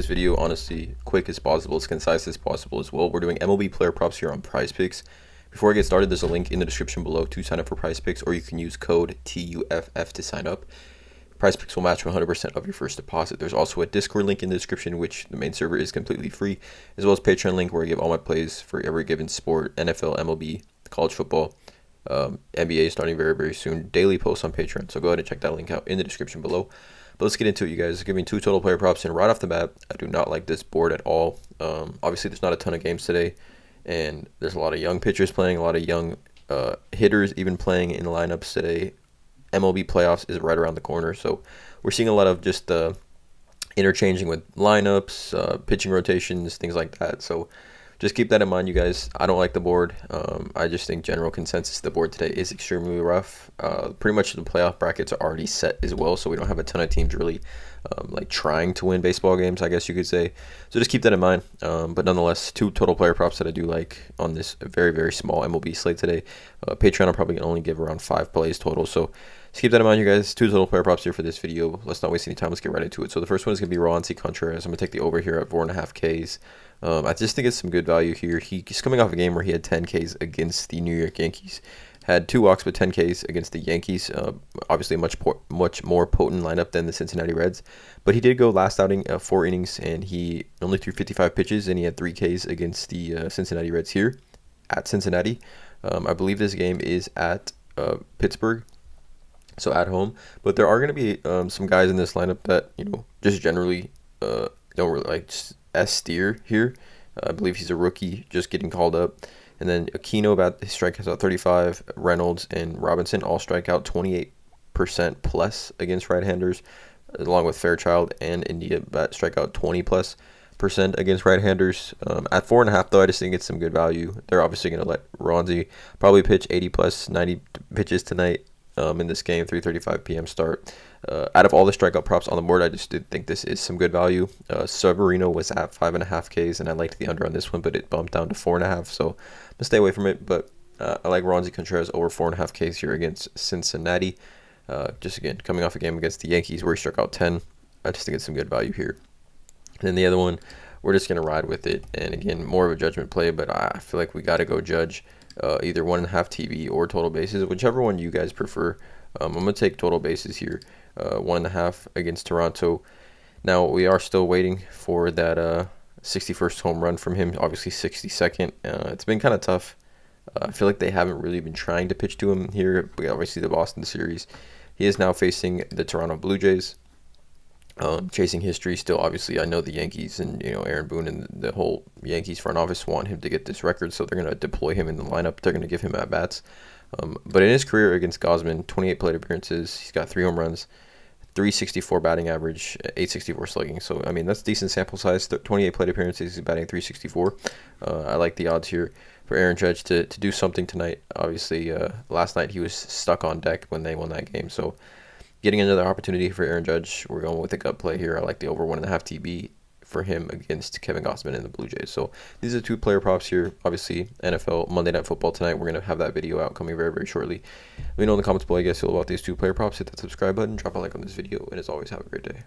This video, honestly, quick as possible, as concise as possible as well. We're doing MLB player props here on PrizePicks. Before I get started, there's a link in the description below to sign up for PrizePicks, or you can use code TUFF to sign up. PrizePicks will match 100% of your first deposit. There's also a Discord link in the description, which the main server is completely free, as well as Patreon link where I give all my plays for every given sport: NFL, MLB, college football, NBA starting very, very soon. Daily posts on Patreon, so go ahead and check that link out in the description below. But let's get into it, you guys. Giving two total player props, and right off the bat, I do not like this board at all. Obviously, there's not a ton of games today, and there's a lot of young pitchers playing, a lot of young hitters even playing in the lineups today. MLB playoffs is right around the corner, so we're seeing a lot of just interchanging with lineups, pitching rotations, things like that. So just keep that in mind, you guys. I don't like the board. I just think general consensus the board today is extremely rough. Pretty much the playoff brackets are already set as well, so we don't have a ton of teams really like trying to win baseball games, I guess you could say. So just keep that in mind. But nonetheless, two total player props that I do like on this very, very small MLB slate today. Patreon will probably only give around 5 plays total, so just keep that in mind, you guys. Two total player props here for this video. Let's not waste any time. Let's get right into it. So the first one is going to be Roansy Contreras. I'm going to take the over here at 4.5 Ks. I just think it's some good value here. He's coming off a game where he had 10 Ks against the New York Yankees. Had 2 walks but 10 Ks against the Yankees. Obviously a much more potent lineup than the Cincinnati Reds. But he did go last outing 4 innings, and he only threw 55 pitches, and he had 3 Ks against the Cincinnati Reds here at Cincinnati. I believe this game is at Pittsburgh, so at home. But there are going to be some guys in this lineup that, just generally don't really like steer here. I believe he's a rookie just getting called up. And then Aquino, about his strikeouts out 35. Reynolds and Robinson all strike out 28% plus against right-handers, along with Fairchild and India that strike out 20+% against right-handers. At 4.5, though, I just think it's some good value. They're obviously going to let Roansy probably pitch 90 pitches tonight in this game, 3:35 p.m. start. Out of all the strikeout props on the board, I just did think this is some good value. Severino was at 5.5 Ks, and I liked the under on this one, but it bumped down to 4.5, so I'm gonna stay away from it. But I like Roansy Contreras over 4.5 Ks here against Cincinnati. Just again, coming off a game against the Yankees where he struck out 10, I just think it's some good value here. And then the other one, we're just gonna ride with it, and again, more of a judgment play, but I feel like we got to go judge either 1.5 TV or total bases, whichever one you guys prefer. I'm gonna take total bases here. 1.5 against Toronto. Now we are still waiting for that 61st home run from him. Obviously 62nd. It's been kind of tough. I feel like they haven't really been trying to pitch to him here. But obviously the Boston series. He is now facing the Toronto Blue Jays. Chasing history still. Obviously, I know the Yankees and Aaron Boone and the whole Yankees front office want him to get this record, so they're going to deploy him in the lineup. They're going to give him at bats. But in his career against Gausman, 28 plate appearances, he's got 3 home runs, 364 batting average, 864 slugging. So, I mean, that's decent sample size. 28 plate appearances, he's batting 364. I like the odds here for Aaron Judge to do something tonight. Obviously, last night he was stuck on deck when they won that game. So, getting another opportunity for Aaron Judge, we're going with a gut play here. I like the over 1.5 TB for him against Kevin Gausman and the Blue Jays. So these are 2 player props here. Obviously, NFL Monday Night Football tonight. We're going to have that video out coming very, very shortly. Let me know in the comments below how you guys feel about these 2 player props. Hit that subscribe button, drop a like on this video, and as always, have a great day.